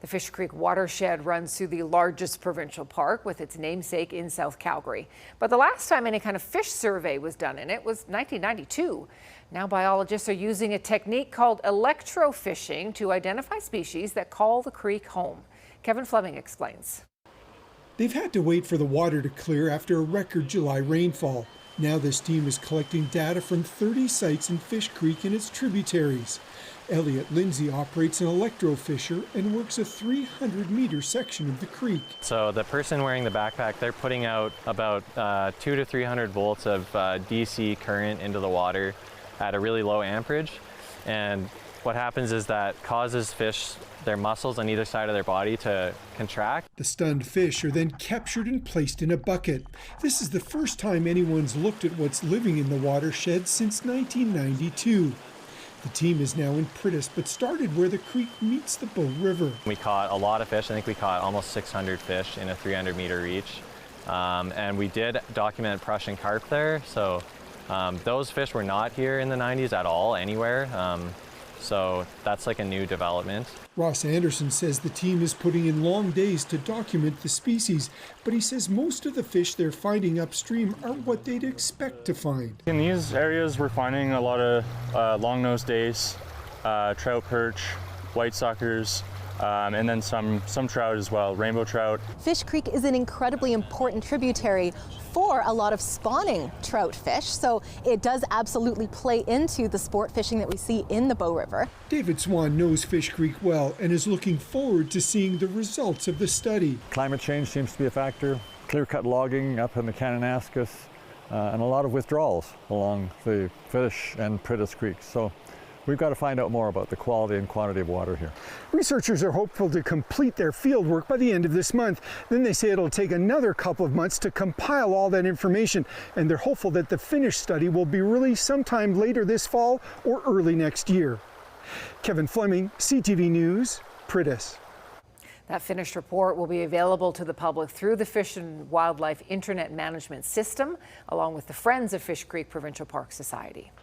The Fish Creek watershed runs through the largest provincial park with its namesake in South Calgary. But the last time any kind of fish survey was done in it was 1992. Now biologists are using a technique called electrofishing to identify species that call the creek home. Kevin Fleming explains. They've had to wait for the water to clear after a record July rainfall. Now this team is collecting data from 30 sites in Fish Creek and its tributaries. Elliot Lindsay operates an electrofisher and works a 300-meter section of the creek. So the person wearing the backpack, they're putting out about 200 to 300 volts of DC current into the water at a really low amperage. And what happens is that causes fish, their muscles on either side of their body to contract. The stunned fish are then captured and placed in a bucket. This is the first time anyone's looked at what's living in the watershed since 1992. The team is now in Pritis, but started where the creek meets the Bow River. We caught a lot of fish. I think we caught almost 600 fish in a 300-meter reach. And we did document Prussian carp there. So those fish were not here in the 90s at all, anywhere. So that's like a new development. Ross Anderson says the team is putting in long days to document the species, but he says most of the fish they're finding upstream are what they'd expect to find. In these areas, we're finding a lot of long-nosed dace, trout perch, white suckers, and then some trout as well, rainbow trout. Fish Creek is an incredibly important tributary for a lot of spawning trout fish, so it does absolutely play into the sport fishing that we see in the Bow River. David Swan knows Fish Creek well and is looking forward to seeing the results of the study. Climate change seems to be a factor, clear-cut logging up in the Kananaskis, and a lot of withdrawals along the Fish and Pritis Creeks. So we've got to find out more about the quality and quantity of water here. Researchers are hopeful to complete their field work by the end of this month. Then they say it'll take another couple of months to compile all that information, and they're hopeful that the finished study will be released sometime later this fall or early next year. Kevin Fleming, CTV News, Pritis. That finished report will be available to the public through the Fish and Wildlife Internet Management System, along with the Friends of Fish Creek Provincial Park Society.